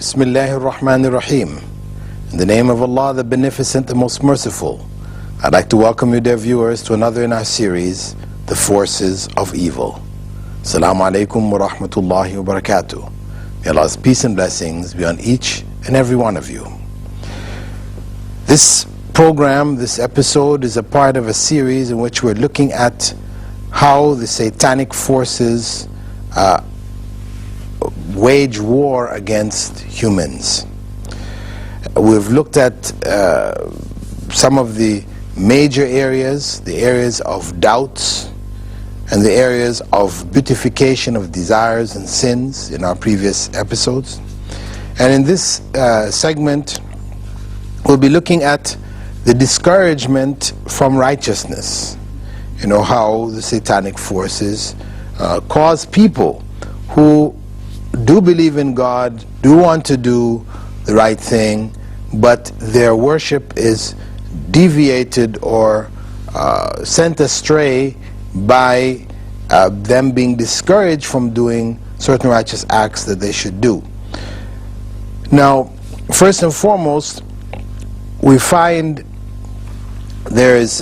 Bismillahir Rahmanir Rahim. In the name of Allah, the Beneficent, the Most Merciful. I'd like to welcome you, dear viewers, to another in our series, The Forces of Evil. Assalamu alaikum wa rahmatullahi wa barakatuh. May Allah's peace and blessings be on each and every one of you. This program, this episode, is a part of a series in which we're looking at how the satanic forces wage war against humans. We've looked at some of the major areas, the areas of doubts and the areas of beautification of desires and sins in our previous episodes. And in this segment, we'll be looking at the discouragement from righteousness. You know, how the satanic forces cause people who do believe in God, do want to do the right thing, but their worship is deviated or sent astray by them being discouraged from doing certain righteous acts that they should do. Now, first and foremost, we find there is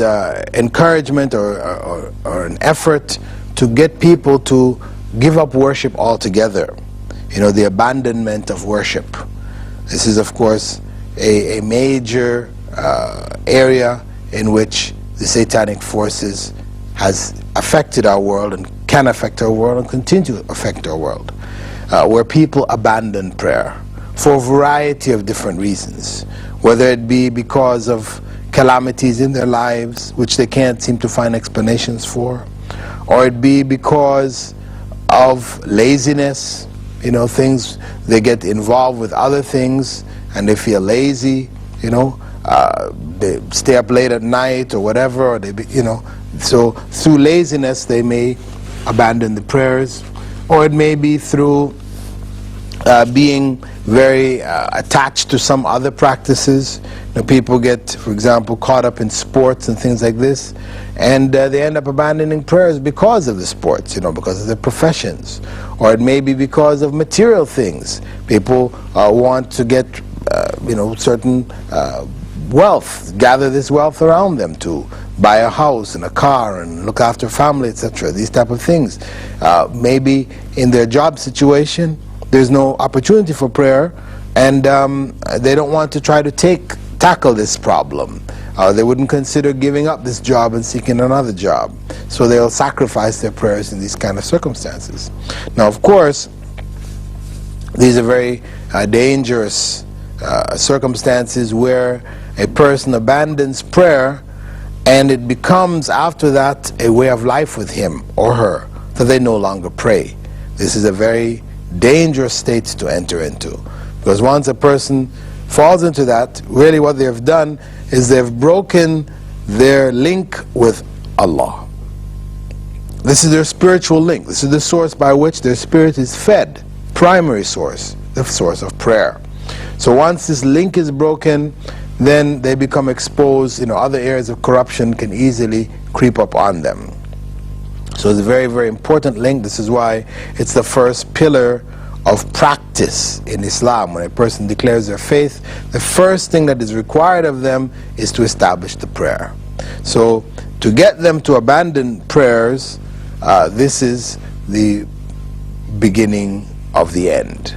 encouragement or an effort to get people to give up worship altogether. You know, the abandonment of worship. This is, of course, a major area in which the satanic forces has affected our world and can affect our world and continue to affect our world, where people abandon prayer for a variety of different reasons, whether it be because of calamities in their lives which they can't seem to find explanations for, or it be because of laziness. You know, things, they get involved with other things and they feel lazy, you know, they stay up late at night or whatever, or so through laziness they may abandon the prayers, or it may be through being very attached to some other practices. You know, people get, for example, caught up in sports and things like this, and they end up abandoning prayers because of the sports, you know, because of their professions. Or it may be because of material things. People want to get, certain wealth, gather this wealth around them to buy a house and a car and look after family, etc. These type of things. Maybe in their job situation, there's no opportunity for prayer, and they don't want to try to tackle this problem. They wouldn't consider giving up this job and seeking another job. So they'll sacrifice their prayers in these kind of circumstances. Now, of course, these are very dangerous circumstances where a person abandons prayer and it becomes, after that, a way of life with him or her, that they no longer pray. This is a very dangerous state to enter into, because once a person falls into that, really what they have done is they've broken their link with Allah. This is their spiritual link. This is the source by which their spirit is fed. Primary source, the source of prayer. So once this link is broken, then they become exposed. You know, other areas of corruption can easily creep up on them. So it's a very, very important link. This is why it's the first pillar of practice in Islam. When a person declares their faith, the first thing that is required of them is to establish the prayer. So to get them to abandon prayers, this is the beginning of the end.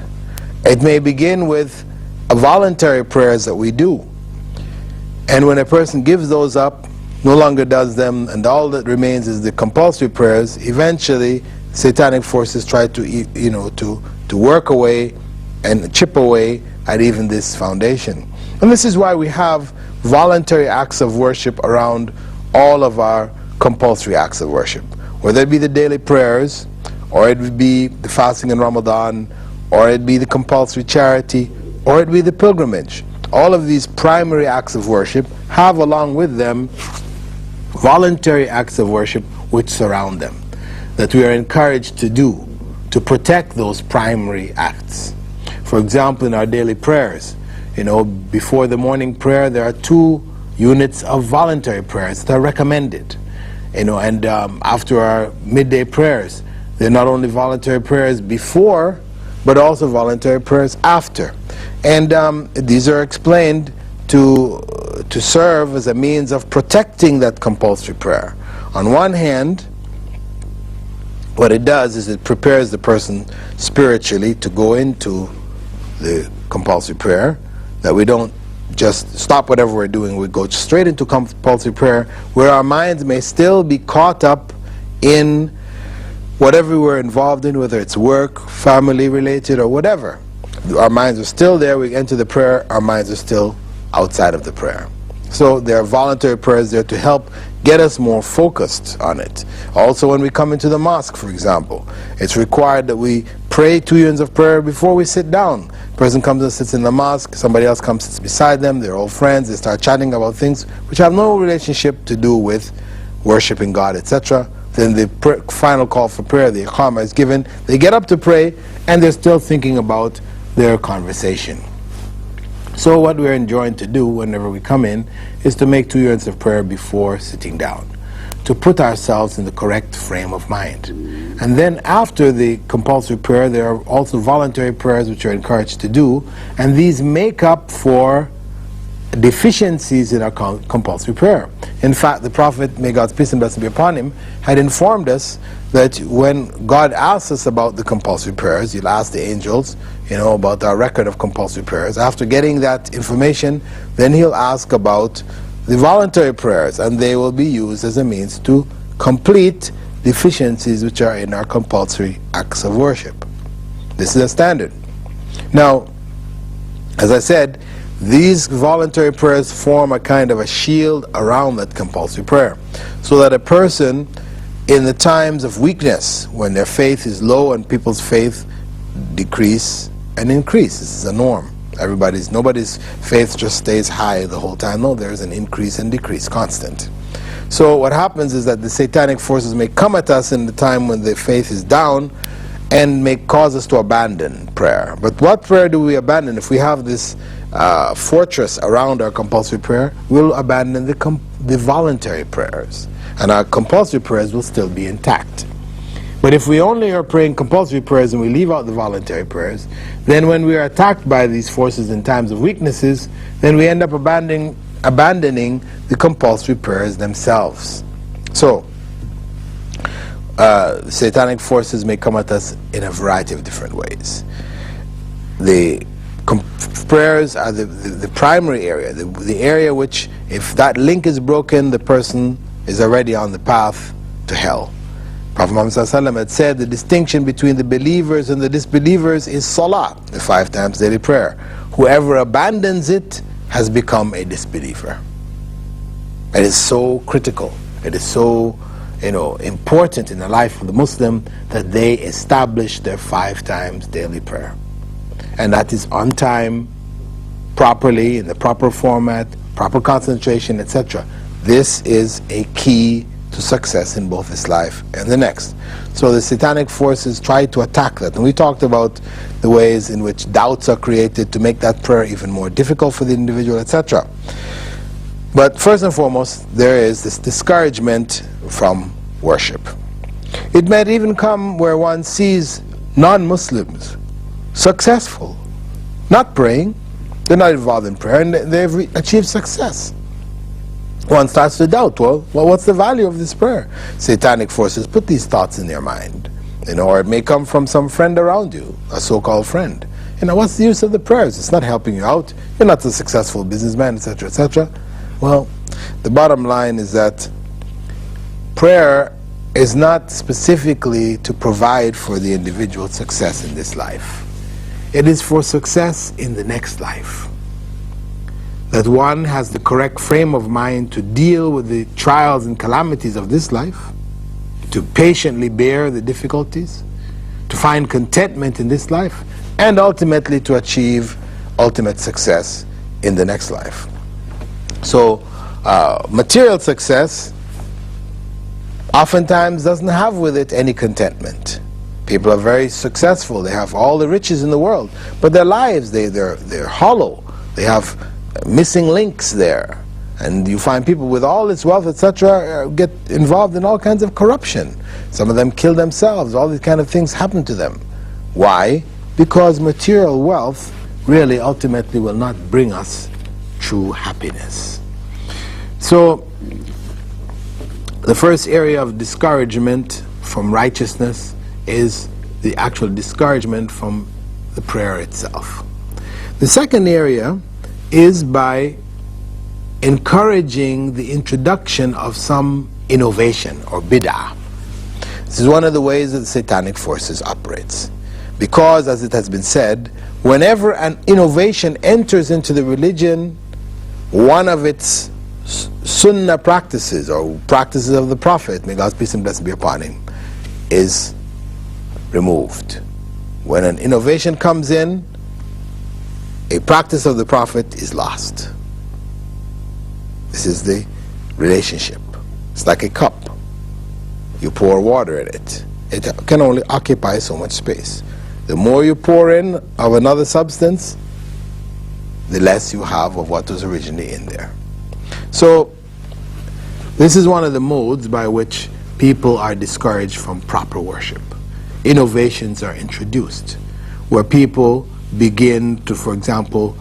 It may begin with voluntary prayers that we do, and when a person gives those up, no longer does them, and all that remains is the compulsory prayers, eventually satanic forces try to work away and chip away at even this foundation. And this is why we have voluntary acts of worship around all of our compulsory acts of worship, whether it be the daily prayers, or it would be the fasting in Ramadan, or it be the compulsory charity, or it be the pilgrimage. All of these primary acts of worship have along with them voluntary acts of worship which surround them, that we are encouraged to do to protect those primary acts. For example, in our daily prayers, you know, before the morning prayer there are 2 units of voluntary prayers that are recommended. You know, and after our midday prayers, they're not only voluntary prayers before but also voluntary prayers after. And these are explained to serve as a means of protecting that compulsory prayer. On one hand, what it does is it prepares the person spiritually to go into the compulsory prayer, that we don't just stop whatever we're doing, we go straight into compulsory prayer, where our minds may still be caught up in whatever we're involved in, whether it's work, family related, or whatever. Our minds are still there, we enter the prayer, our minds are still outside of the prayer. So there are voluntary prayers there to help get us more focused on it. Also, when we come into the mosque, for example, it's required that we pray 2 units of prayer before we sit down. A person comes and sits in the mosque, somebody else comes and sits beside them, they're all friends, they start chatting about things which have no relationship to do with worshiping God, etc. Then the final call for prayer, the iqamah, is given. They get up to pray, and they're still thinking about their conversation. So what we're enjoined to do whenever we come in is to make 2 units of prayer before sitting down, to put ourselves in the correct frame of mind. And then after the compulsory prayer, there are also voluntary prayers which are encouraged to do, and these make up for deficiencies in our compulsory prayer. In fact, the Prophet, may God's peace and blessing be upon him, had informed us that when God asks us about the compulsory prayers, he'll ask the angels, about our record of compulsory prayers. After getting that information, then he'll ask about the voluntary prayers, and they will be used as a means to complete deficiencies which are in our compulsory acts of worship. This is a standard. Now, as I said, these voluntary prayers form a kind of a shield around that compulsory prayer, so that a person in the times of weakness, when their faith is low and people's faith decrease and increase, this is a norm. Nobody's faith just stays high the whole time. No, there's an increase and decrease, constant. So what happens is that the satanic forces may come at us in the time when the faith is down and may cause us to abandon prayer. But what prayer do we abandon? If we have this fortress around our compulsory prayer, we'll abandon the voluntary prayers, and our compulsory prayers will still be intact. But if we only are praying compulsory prayers and we leave out the voluntary prayers, then when we are attacked by these forces in times of weaknesses, then we end up abandoning the compulsory prayers themselves. So, satanic forces may come at us in a variety of different ways. The prayers are the primary area, the area which, if that link is broken, the person is already on the path to hell. Prophet Muhammad ﷺ had said the distinction between the believers and the disbelievers is salah, the 5 times daily prayer. Whoever abandons it has become a disbeliever. It is so critical, it is so important in the life of the Muslim that they establish their 5 times daily prayer. And that is on time, properly, in the proper format, proper concentration, etc. This is a key to success in both this life and the next. So the satanic forces try to attack that. And we talked about the ways in which doubts are created to make that prayer even more difficult for the individual, etc. But first and foremost, there is this discouragement from worship. It might even come where one sees non-Muslims successful, not praying, they're not involved in prayer, and they've achieved success. One starts to doubt, well, what's the value of this prayer? Satanic forces put these thoughts in their mind, or it may come from some friend around you, a so-called friend. What's the use of the prayers? It's not helping you out, you're not a successful businessman, etc., etc. Well, the bottom line is that prayer is not specifically to provide for the individual's success in this life. It is for success in the next life. That one has the correct frame of mind to deal with the trials and calamities of this life, to patiently bear the difficulties, to find contentment in this life, and ultimately to achieve ultimate success in the next life. So, material success oftentimes doesn't have with it any contentment. People are very successful, they have all the riches in the world, but their lives, they're hollow, they have missing links there. And you find people with all this wealth, etc., get involved in all kinds of corruption. Some of them kill themselves, all these kind of things happen to them. Why? because material wealth really ultimately will not bring us true happiness. So the first area of discouragement from righteousness is the actual discouragement from the prayer itself. The second area is by encouraging the introduction of some innovation or bid'ah. This is one of the ways that the satanic forces operates. Because, as it has been said, whenever an innovation enters into the religion, one of its sunnah practices or practices of the Prophet, may God's peace and blessing be upon him, is removed. When an innovation comes in, a practice of the Prophet is lost. This is the relationship. It's like a cup. You pour water in it. It can only occupy so much space. The more you pour in of another substance, the less you have of what was originally in there. So, this is one of the modes by which people are discouraged from proper worship. Innovations are introduced, where people begin to, for example,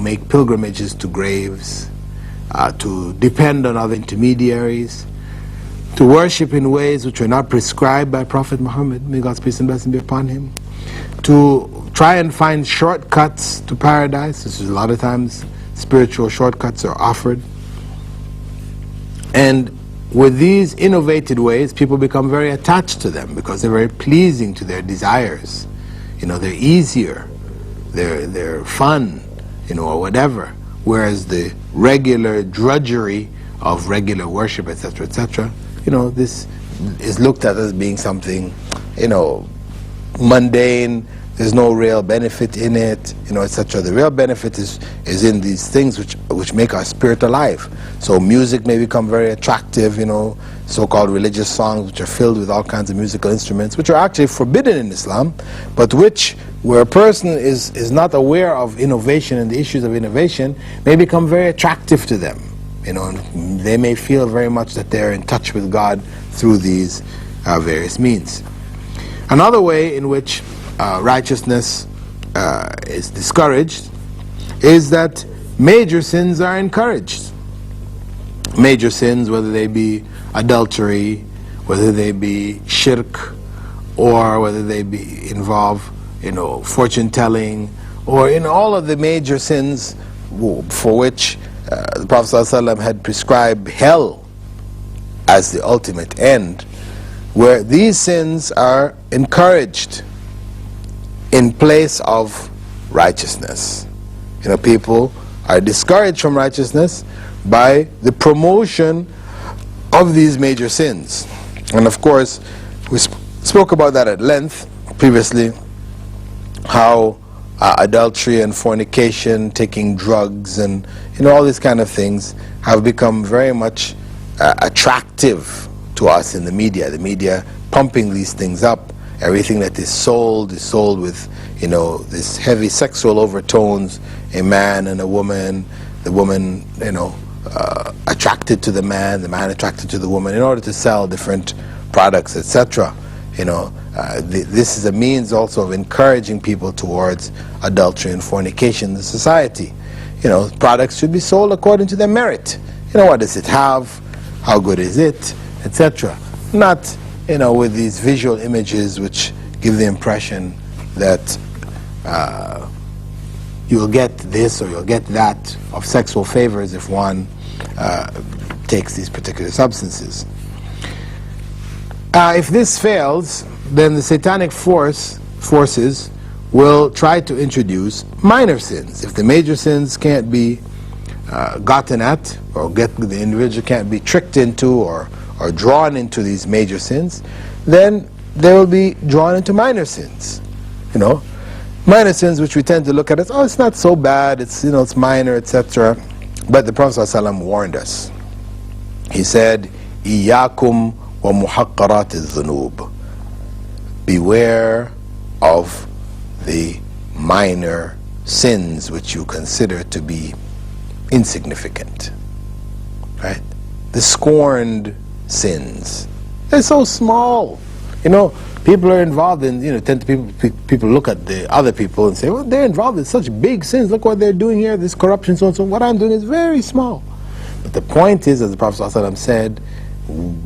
make pilgrimages to graves, to depend on other intermediaries, to worship in ways which were not prescribed by Prophet Muhammad, may God's peace and blessing be upon him, to try and find shortcuts to paradise. This is a lot of times spiritual shortcuts are offered. And with these innovated ways, people become very attached to them because they're very pleasing to their desires. They're easier, they're fun, or whatever. Whereas the regular drudgery of regular worship, etc., etc., this is looked at as being something, mundane. There's no real benefit in it, etc. The real benefit is in these things which make our spirit alive. So music may become very attractive, so-called religious songs which are filled with all kinds of musical instruments, which are actually forbidden in Islam, but which, where a person is not aware of innovation and the issues of innovation, may become very attractive to them. And they may feel very much that they're in touch with God through these various means. Another way in which righteousness is discouraged is that major sins are encouraged. Major sins, whether they be adultery, whether they be shirk, or whether they involve fortune telling, or all of the major sins for which the Prophet ﷺ had prescribed hell as the ultimate end, where these sins are encouraged in place of righteousness. People are discouraged from righteousness by the promotion of these major sins. And of course, we spoke about that at length previously, how adultery and fornication, taking drugs, and all these kind of things have become very much attractive to us in the media. The media pumping these things up. Everything that is sold with this heavy sexual overtones. A man and a woman, the woman attracted to the man attracted to the woman, in order to sell different products, etc. This is a means also of encouraging people towards adultery and fornication in the society. Products should be sold according to their merit. What does it have? How good is it? Etc. Not, with these visual images which give the impression that you'll get this or you'll get that of sexual favors if one takes these particular substances. If this fails, then the satanic forces will try to introduce minor sins. If the major sins can't be gotten at, or the individual can't be tricked into or drawn into these major sins, then they will be drawn into minor sins. Minor sins which we tend to look at as, it's not so bad, it's it's minor, etc. But the Prophet ﷺ warned us. He said, "Iyakum wa muhaqqarat al-dhunub." Beware of the minor sins which you consider to be insignificant. Right? The scorned sins. They're so small. People are involved in, people look at the other people and say, well, they're involved in such big sins. Look what they're doing here, this corruption, so and so. What I'm doing is very small. But the point is, as the Prophet ﷺ said,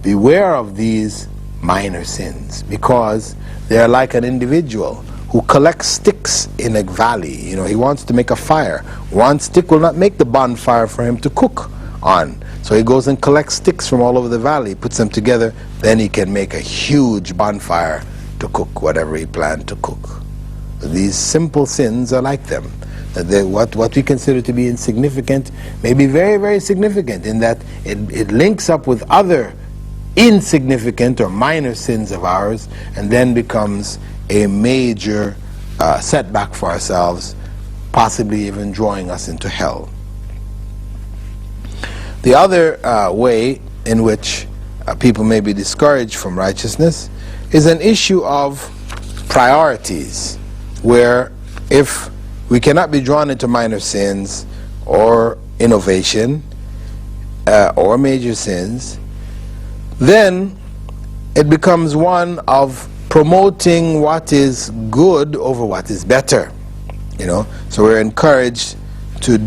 beware of these minor sins, because they're like an individual who collects sticks in a valley. He wants to make a fire. One stick will not make the bonfire for him to cook on. So he goes and collects sticks from all over the valley, puts them together, then he can make a huge bonfire to cook whatever he planned to cook. These simple sins are like them. What we consider to be insignificant may be very, very significant, in that it links up with other insignificant or minor sins of ours, and then becomes a major setback for ourselves, possibly even drawing us into hell. The other way in which people may be discouraged from righteousness is an issue of priorities, where if we cannot be drawn into minor sins or innovation or major sins, then it becomes one of promoting what is good over what is better. So we're encouraged to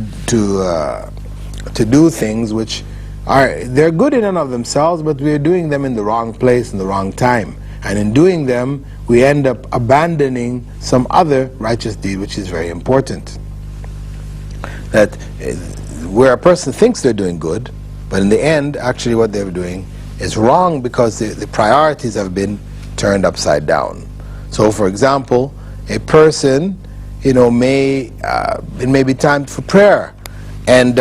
do things which they're good in and of themselves, but we're doing them in the wrong place and the wrong time. And in doing them, we end up abandoning some other righteous deed which is very important. That where a person thinks they're doing good, but in the end, actually what they're doing is wrong, because the priorities have been turned upside down. So for example, a person, it may be time for prayer, and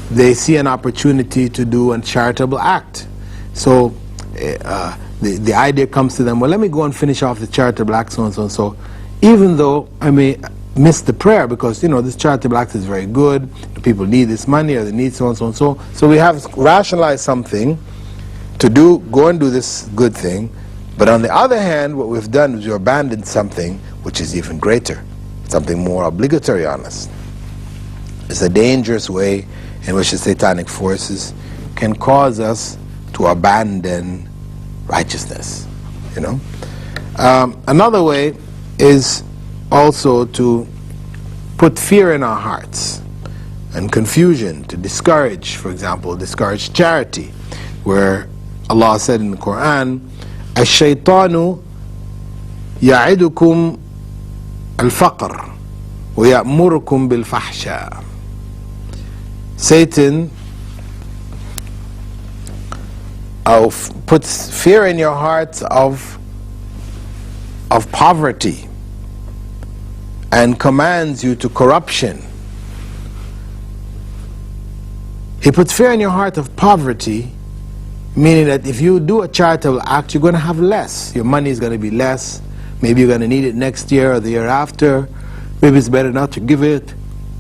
they see an opportunity to do a charitable act. So the idea comes to them, well, let me go and finish off the charitable act, so and so and so, even though I may miss the prayer, because this charitable act is very good, people need this money, or they need so and so and so. So we have rationalized something to go and do this good thing. But on the other hand, what we've done is we abandoned something which is even greater, something more obligatory on us. It's a dangerous way in which the satanic forces can cause us to abandon righteousness. Another way is also to put fear in our hearts and confusion, to discourage, for example, discourage charity, where Allah said in the Quran, "Ash-shaytanu ya'idukum al-faqr wa ya'murukum bil-fahsha." Satan puts fear in your hearts of poverty and commands you to corruption. He puts fear in your heart of poverty, meaning that if you do a charitable act, you're going to have less. Your money is going to be less. Maybe you're going to need it next year or the year after. Maybe it's better not to give it.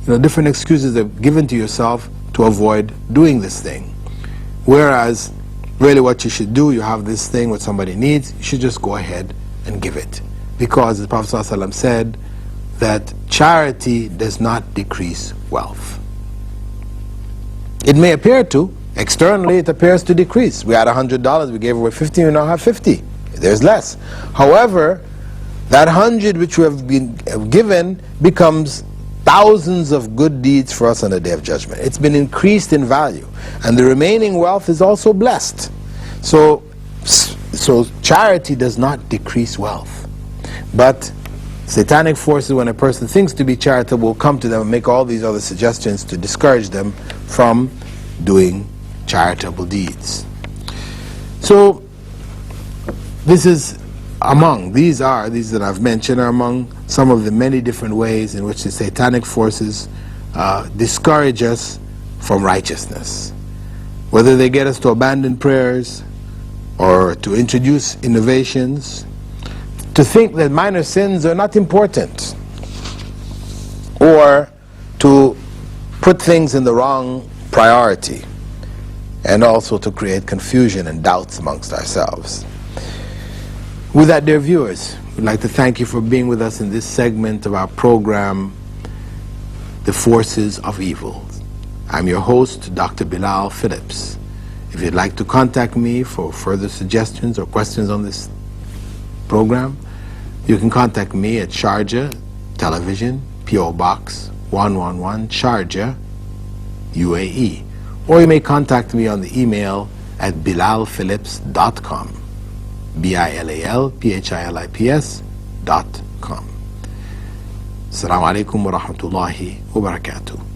Different excuses are given to yourself to avoid doing this thing. Whereas, really what you should do, you have this thing what somebody needs, you should just go ahead and give it. Because the Prophet ﷺ said that charity does not decrease wealth. It may appear to. Externally, it appears to decrease. We had $100, we gave away 50, we now have 50. There's less. However, that 100 which we have been given becomes thousands of good deeds for us on the Day of Judgment. It's been increased in value, and the remaining wealth is also blessed. So charity does not decrease wealth, but satanic forces, when a person thinks to be charitable, will come to them and make all these other suggestions to discourage them from doing charitable deeds. So this is these that I've mentioned are among some of the many different ways in which the satanic forces discourage us from righteousness. Whether they get us to abandon prayers, or to introduce innovations, to think that minor sins are not important, or to put things in the wrong priority, and also to create confusion and doubts amongst ourselves. With that, dear viewers, we'd like to thank you for being with us in this segment of our program, The Forces of Evil. I'm your host, Dr. Bilal Phillips. If you'd like to contact me for further suggestions or questions on this program, you can contact me at Sharjah Television, P.O. Box 111, Sharjah, UAE. Or you may contact me on the email at bilalphillips.com, bilalphilips.com. Assalamu alaikum wa rahmatullahi wa barakatuh.